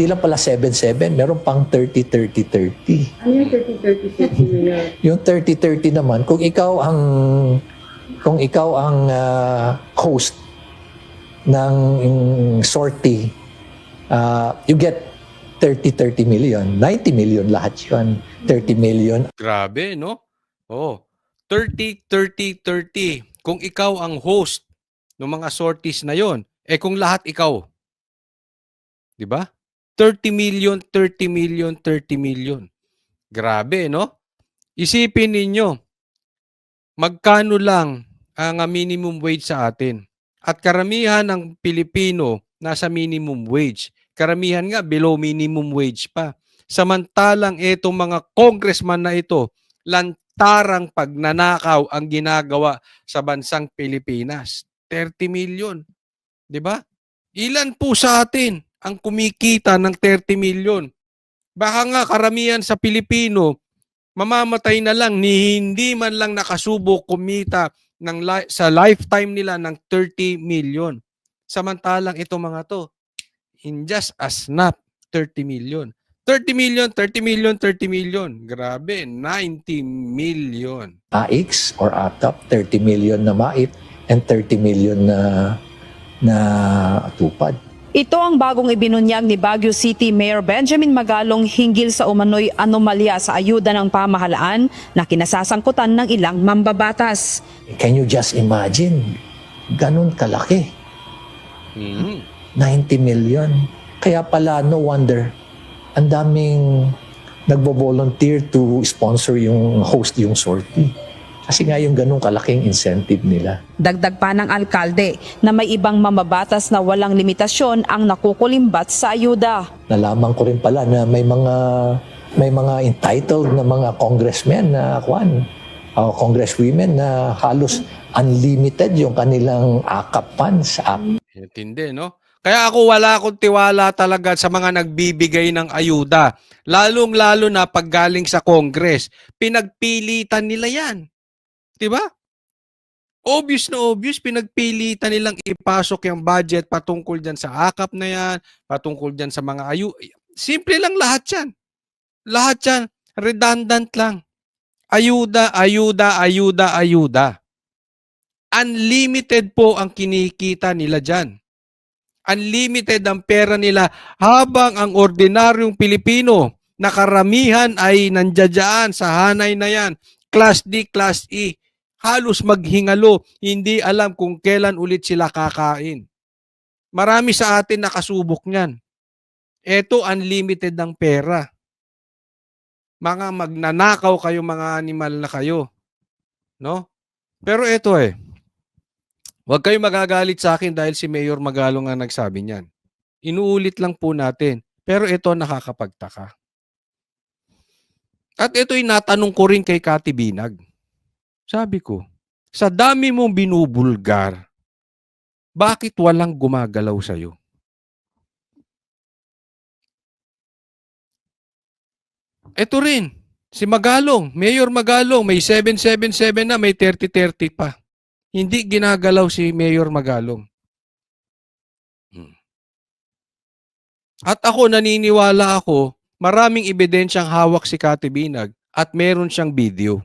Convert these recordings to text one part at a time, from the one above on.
hindi lang pala 7-7, meron pang 30-30-30. Ano yung 30-30-30 na yun? Yung 30-30 naman, kung ikaw ang host ng sortie, you get 30-30 million. 90 million lahat yun. 30 million. Grabe, no? Oh, 30-30-30. Kung ikaw ang host ng mga sorties na yon, kung lahat ikaw, di ba? 30 million, 30 million, 30 million. Grabe, no? Isipin ninyo, magkano lang ang minimum wage sa atin? At karamihan ng Pilipino nasa minimum wage. Karamihan nga below minimum wage pa. Samantalang itong mga congressman na ito, lantarang pagnanakaw ang ginagawa sa bansang Pilipinas. 30 million. Di ba? Ilan po sa atin ang kumikita ng 30 million? Baka nga karamihan sa Pilipino, mamamatay na lang ni hindi man lang nakasubok kumita sa lifetime nila ng 30 million. Samantalang itong mga to, in just a snap, 30 million. 30 million, 30 million, 30 million. Grabe, 90 million. AIX or ATAP, 30 million na MAIT and 30 million na tupad. Ito ang bagong ibinunyag ni Baguio City Mayor Benjamin Magalong hinggil sa umano'y anomalya sa ayuda ng pamahalaan na kinasasangkutan ng ilang mambabatas. Can you just imagine? Ganun kalaki. 90 million. Kaya pala, no wonder, ang daming nagbo-volunteer to sponsor yung host yung sortie. Kasi nga yung ganun kalaking incentive nila. Dagdag pa ng alkalde na may ibang mamabatas na walang limitasyon ang nakukulimbat sa ayuda. Nalaman ko rin pala na may mga entitled na mga congressmen na congresswomen na halos unlimited yung kanilang AKAP funds. Intindi, no? Kaya wala akong tiwala talaga sa mga nagbibigay ng ayuda. Lalong-lalo na pag galing sa Congress. Pinagpilitan nila yan. Diba? Obvious na obvious, pinagpilitan nilang ipasok yung budget patungkol dyan sa AKAP na yan, patungkol dyan sa mga Simple lang lahat yan. Lahat yan, redundant lang. Ayuda, ayuda, ayuda, ayuda. Unlimited po ang kinikita nila dyan. Unlimited ang pera nila habang ang ordinaryong Pilipino na karamihan ay nandiyan sa hanay na yan, Class D, Class E, halos maghingalo, hindi alam kung kailan ulit sila kakain. Marami sa atin nakasubok niyan. Ito, unlimited ng pera. Mga magnanakaw kayo, mga animal na kayo. No? Pero ito huwag kayong magagalit sa akin dahil si Mayor Magalong ang nagsabi niyan. Inuulit lang po natin. Pero ito nakakapagtaka. At ito'y natanong ko rin kay Kati Binag. Sabi ko, sa dami mong binubulgar, bakit walang gumagalaw sa'yo? Ito rin, si Magalong, Mayor Magalong, may 777 na, may 30-30 pa. Hindi ginagalaw si Mayor Magalong. At naniniwala ako, maraming ebidensyang hawak si Kati Binag at meron siyang video.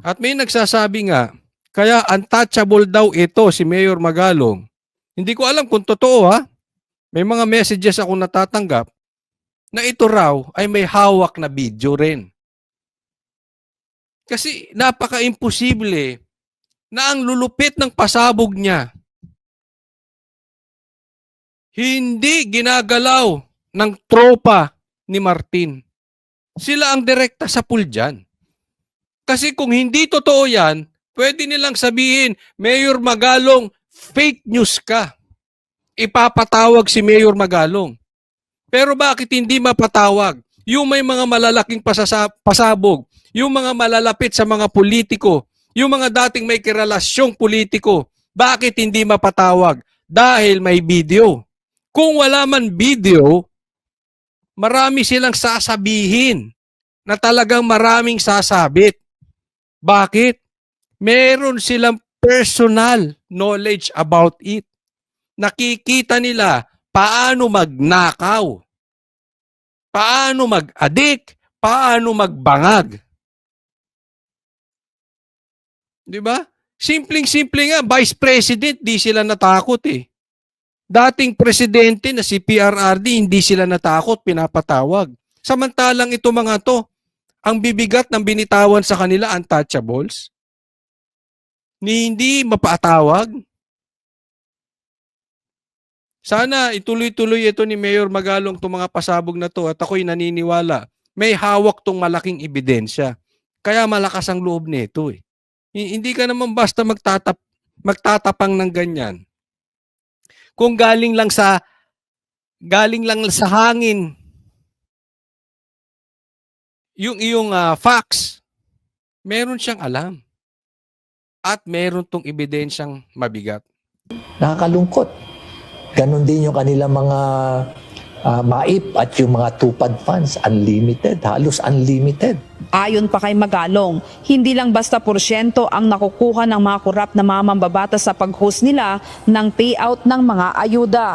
At may nagsasabi nga, kaya untouchable daw ito si Mayor Magalong. Hindi ko alam kung totoo May mga messages ako natatanggap na ito raw ay may hawak na video rin. Kasi napaka-imposible na ang lulupit ng pasabog niya hindi ginagalaw ng tropa ni Martin. Sila ang direkta sa pool dyan. Kasi kung hindi totoo yan, pwede nilang sabihin, Mayor Magalong, fake news ka. Ipapatawag si Mayor Magalong. Pero bakit hindi mapatawag? Yung may mga malalaking pasabog, yung mga malalapit sa mga politiko, yung mga dating may kirelasyong politiko, bakit hindi mapatawag? Dahil may video. Kung wala man video, marami silang sasabihin na talagang maraming sasabit. Bakit? Meron silang personal knowledge about it. nakikita nila paano magnakaw, paano mag-adik, paano magbangag. Di ba? Simpleng-simple nga, Vice President, di sila natakot eh. Dating presidente na si PRRD, hindi sila natakot, pinapatawag. Samantalang ito mga to, ang bibigat ng binitawan sa kanila, untouchables, ni hindi mapatawag. Sana ituloy-tuloy ito ni Mayor Magalong itong mga pasabog na to at ako'y naniniwala. May hawak tong malaking ebidensya. Kaya malakas ang loob nito eh. Hindi ka naman basta magtatapang ng ganyan. Kung galing lang sa hangin yung iyong facts, meron siyang alam. At meron tong ebidensyang mabigat. Nakakalungkot. Ganon din yung kanilang mga MAIP at yung mga tupad funds, unlimited, halos unlimited. Ayon pa kay Magalong, hindi lang basta porsyento ang nakukuha ng mga korap na mga mambabatas sa pag-host nila ng payout ng mga ayuda.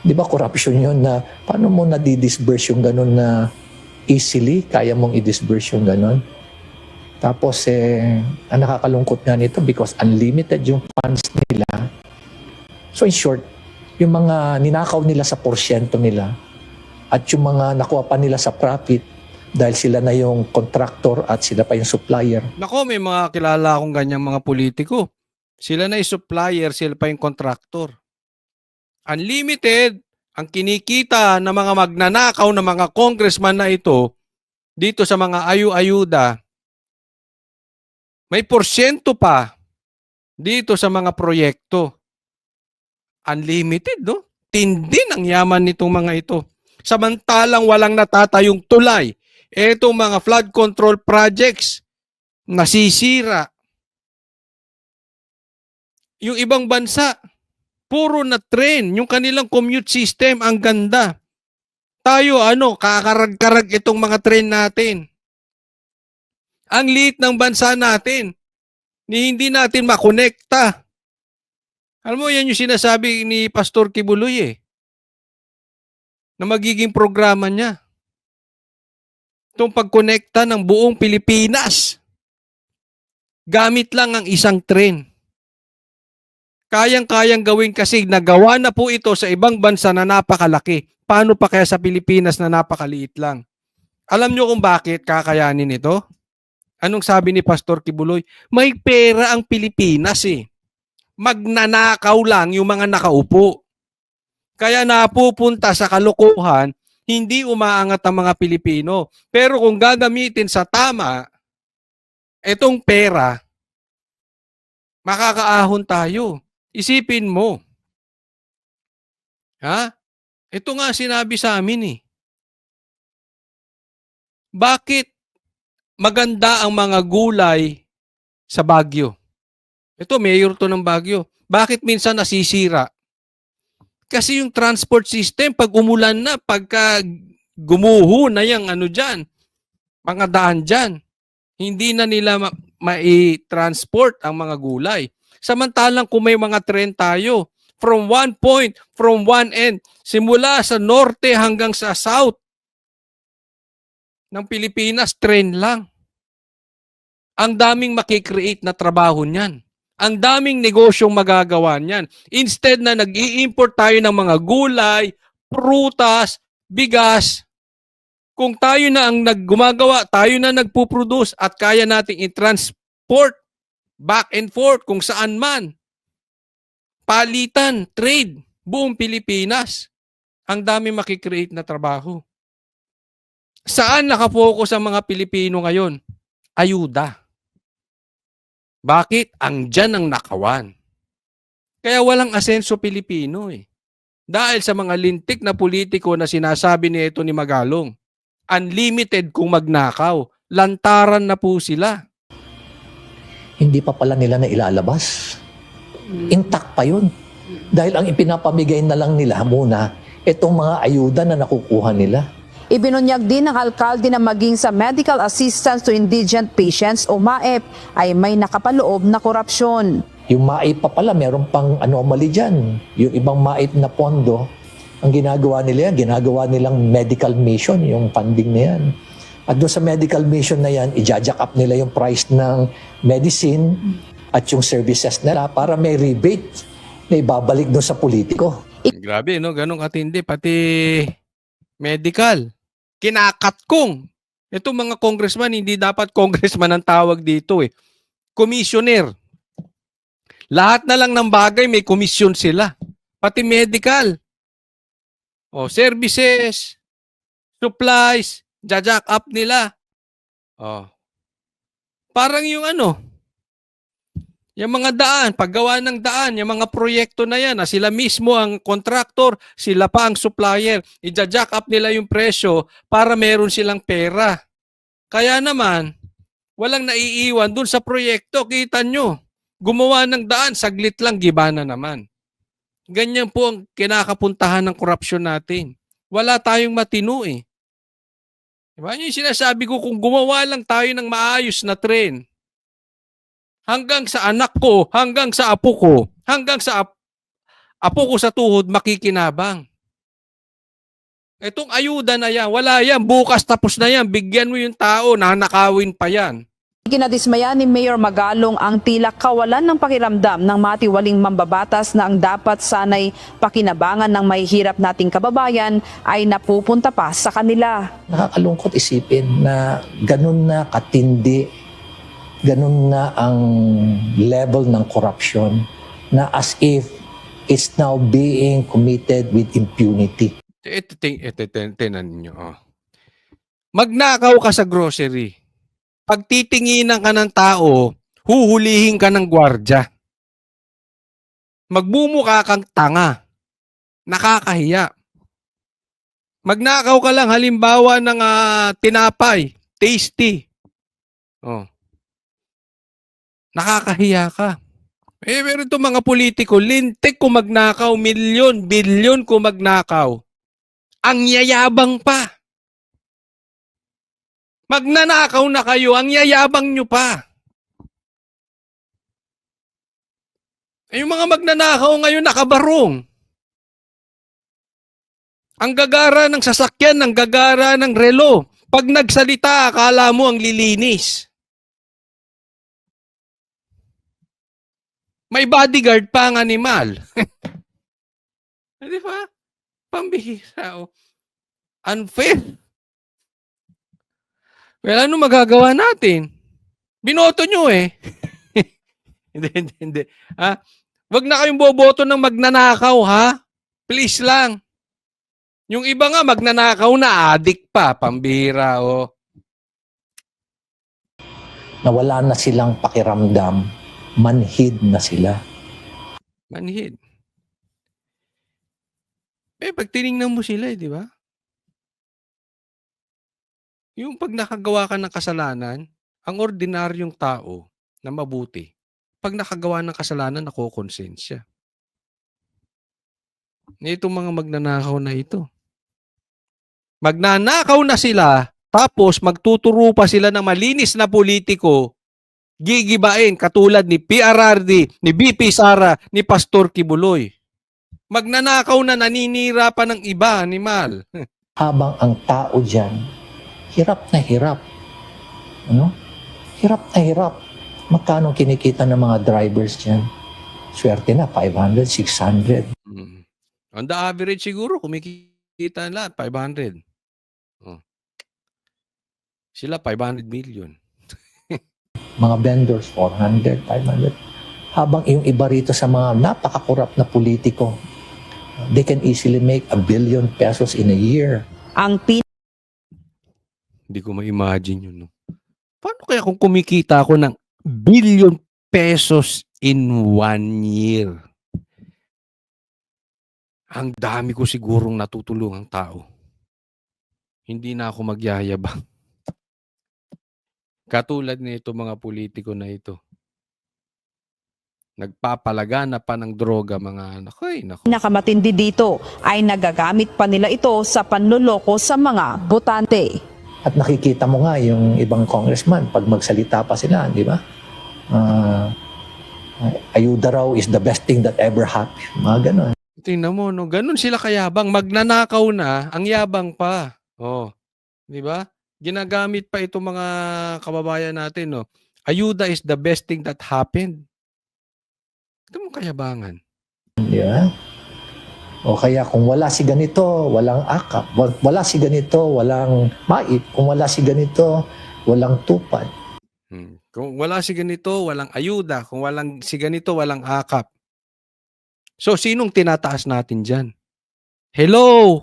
Di ba corruption yun na paano mo na-disburse yung ganon na easily, kaya mong i-disburse yung ganon? Tapos, ang nakakalungkot nga nito because unlimited yung funds nila. So in short, yung mga ninakaw nila sa porsyento nila at yung mga nakuha pa nila sa profit dahil sila na yung contractor at sila pa yung supplier. Nako, may mga kilala akong ganyang mga politiko. Sila na yung supplier, sila pa yung contractor. Unlimited ang kinikita ng mga magnanakaw ng mga congressman na ito dito sa mga ayu-ayuda. May porsyento pa dito sa mga proyekto. Unlimited, no? Tindi ang yaman nitong mga ito. Samantalang walang natatayong tulay. Etong mga flood control projects, nasisira. Yung ibang bansa, puro na train. Yung kanilang commute system, ang ganda. Tayo, kakarag-karag itong mga train natin. Ang liit ng bansa natin, ni hindi natin makonekta. Alam mo, yan yung sinasabi ni Pastor Kibuloy na magiging programa niya. Itong pagkonekta ng buong Pilipinas. Gamit lang ang isang train. Kayang-kayang gawin kasi nagawa na po ito sa ibang bansa na napakalaki. Paano pa kaya sa Pilipinas na napakaliit lang? Alam nyo kung bakit kakayanin ito? Anong sabi ni Pastor Kibuloy? May pera ang Pilipinas Magnanakaw lang yung mga nakaupo. Kaya napupunta sa kalokohan, hindi umaangat ang mga Pilipino. Pero kung gagamitin sa tama, itong pera, makakaahon tayo. Isipin mo. Ha? Ito nga sinabi sa amin Bakit maganda ang mga gulay sa Baguio? Ito, mayor to ng Baguio. Bakit minsan nasisira? Kasi yung transport system, pag umulan na, pagka gumuho na yung mga daan dyan, hindi na nila mai-transport ang mga gulay. Samantalang kung may mga tren tayo, from one end, simula sa norte hanggang sa south ng Pilipinas, tren lang. Ang daming makikreate na trabaho niyan. Ang daming negosyong magagawa niyan. Instead na nag-i-import tayo ng mga gulay, prutas, bigas, kung tayo na ang naggumagawa, tayo na nagpuproduce at kaya nating i-transport back and forth kung saan man. Palitan, trade, buong Pilipinas. Ang dami makikreate na trabaho. Saan nakafocus ang mga Pilipino ngayon? Ayuda. Bakit? Andyan ang nakawan. Kaya walang asenso Pilipino Dahil sa mga lintik na politiko na sinasabi nito ni Magalong. Unlimited kung magnakaw. Lantaran na po sila. Hindi pa pala nila na ilalabas. Intact pa yun. Dahil ang ipinapamigay na lang nila muna, itong mga ayuda na nakukuha nila. Ibinunyag din ng alkalde na maging sa Medical Assistance to Indigent Patients o MAEP ay may nakapaloob na korupsyon. Yung MAIP pa pala, meron pang anomaly dyan. Yung ibang MAIP na pondo, ang ginagawa nila yan, ginagawa nilang medical mission, yung funding na yan. At doon sa medical mission na yan, i-jack up nila yung price ng medicine at yung services nila para may rebate na ibabalik doon sa politiko. Grabe, no? Ganong katindi. Pati medical. Kinakatkong. Ito mga congressman, hindi dapat congressman ang tawag dito eh. Commissioner. Lahat na lang ng bagay may komisyon sila. Pati medical. O, services, supplies, jack up nila. O. Parang yung yung mga daan, paggawa ng daan, yung mga proyekto na yan, sila mismo ang contractor, sila pa ang supplier. I-jack up nila yung presyo para meron silang pera. Kaya naman, walang naiiwan dun sa proyekto. Kita nyo, gumawa ng daan, saglit lang, giba na naman. Ganyan po ang kinakapuntahan ng korupsyon natin. Wala tayong matino eh. Diba? Yung sinasabi ko, kung gumawa lang tayo ng maayos na tren, hanggang sa anak ko, hanggang sa apo ko, hanggang sa apo ko sa tuhod, makikinabang. Itong ayuda na yan, wala yan, bukas tapos na yan, bigyan mo yung tao, nanakawin pa yan. Kinadismaya ni Mayor Magalong ang tila kawalan ng pakiramdam ng matiwaling mambabatas na ang dapat sanay pakinabangan ng mahihirap nating kababayan ay napupunta pa sa kanila. Nakakalungkot isipin na ganun na katindi, ganun na ang level ng corruption na as if it's now being committed with impunity. Ito tinan ninyo. Magnakaw ka sa grocery. Pag titinginan ka ng tao, huhulihin ka ng gwardya. Magbumukha kang tanga. Nakakahiya. Magnakaw ka lang halimbawa ng tinapay, tasty. Oh. Nakakahiya ka. Pero itong mga politiko, lintik kung magnakaw, milyon, bilyon kung magnakaw. Ang yayabang pa. Magnanakaw na kayo, ang yayabang nyo pa. Yung mga magnanakaw ngayon nakabarong. Ang gagara ng sasakyan, ang gagara ng relo. Pag nagsalita, akala mo ang lilinis. May bodyguard pa ang animal. Di ba? Pambihira. Unfair. Well, ano magagawa natin? Binoto nyo eh. Hindi. Ha? Wag na kayong boboto ng magnanakaw, ha? Please lang. Yung iba nga, magnanakaw na, adik pa, pambihira, oh. Nawala na silang pakiramdam, manhid na sila. Manhid. Pag tinignan mo sila, di ba? Yung pag nakagawa ka ng kasalanan, ang ordinaryong tao na mabuti, pag nakagawa ng kasalanan, nakokonsensya. Itong mga magnanakaw na ito. Magnanakaw na sila, tapos magtuturo pa sila ng malinis na politiko, gigibain katulad ni PRRD, ni BP Sara, ni Pastor Kibuloy. Magnanakaw na naninira pa ng iba, animal. Habang ang tao dyan, hirap na hirap. Ano? Hirap na hirap. Magkano kinikita ng mga drivers dyan? Swerte na, 500, 600. On the average siguro, kumikita na 500. Oh. Sila 500 million. Mga vendors, 400, 500. Habang yung iba rito sa mga napaka-corrupt na politiko, they can easily make 1 billion pesos in a year. Ang Hindi ko ma-imagine yun. No? Paano kaya kung kumikita ako ng billion pesos in 1 year? Ang dami ko sigurong natutulungang tao. Hindi na ako magyayabang. Katulad nito mga politiko na ito. Nagpapalagana pa ng droga mga anak. Ay, naku. pinakamatindi dito ay nagagamit pa nila ito sa panloloko sa mga botante. At nakikita mo nga yung ibang congressman, pag magsalita pa sila, di ba? Ayuda raw is the best thing that ever happened. Mga ganon. Tingnan mo, no? Ganun sila kayabang. Magnanakaw na, ang yabang pa. Oh, di ba? Ginagamit pa itong mga kababayan natin, no? Ayuda is the best thing that happened. Ito mo kayabangan. Di ba? O kaya kung wala si ganito, walang akap. Wala si ganito, walang mait. Kung wala si ganito, walang tupad. Kung wala si ganito, walang ayuda. Kung walang si ganito, walang akap. So, sinong tinataas natin dyan? Hello!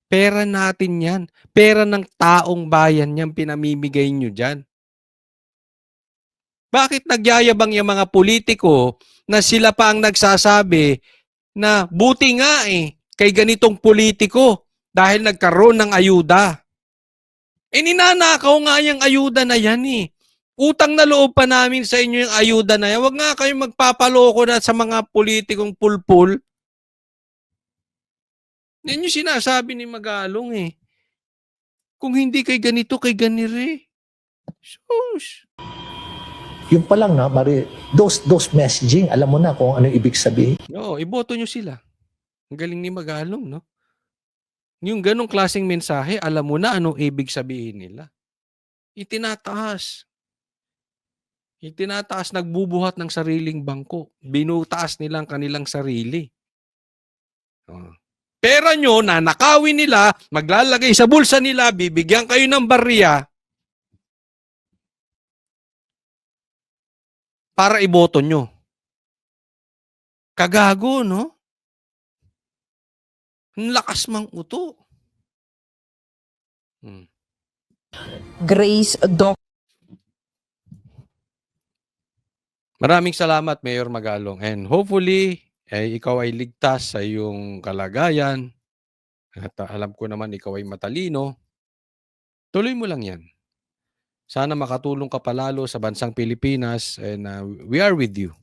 Pera natin yan. Pera ng taong bayan yan, pinamimigay nyo dyan. Bakit nagyayabang yung mga politiko na sila pa ang nagsasabi na buti nga kay ganitong politiko dahil nagkaroon ng ayuda? Ninanakaw nga yung ayuda na yan Utang na loob pa namin sa inyo yung ayuda na yan. Huwag nga kayong magpapaloko na sa mga politikong pulpul. Yan yung sinasabi ni Magalong Kung hindi kay ganito, kay ganire. Sus. Yung pa lang those messaging, alam mo na kung ano ibig sabihin. Oo, iboto nyo sila. Ang galing ni Magalong, no? Yung ganong klaseng mensahe, alam mo na anong ibig sabihin nila. Itinataas. Nagbubuhat ng sariling bangko. Binutaas nilang kanilang sarili. Pera nyo, nanakawin nila, maglalagay sa bulsa nila, bibigyan kayo ng barya para iboto nyo. Kagago, no? Ang lakas mang uto. Grace Doc. Maraming salamat, Mayor Magalong. And hopefully, ikaw ay ligtas sa iyong kalagayan. At alam ko naman ikaw ay matalino. Tuloy mo lang yan. Sana makatulong ka palalo sa bansang Pilipinas and we are with you.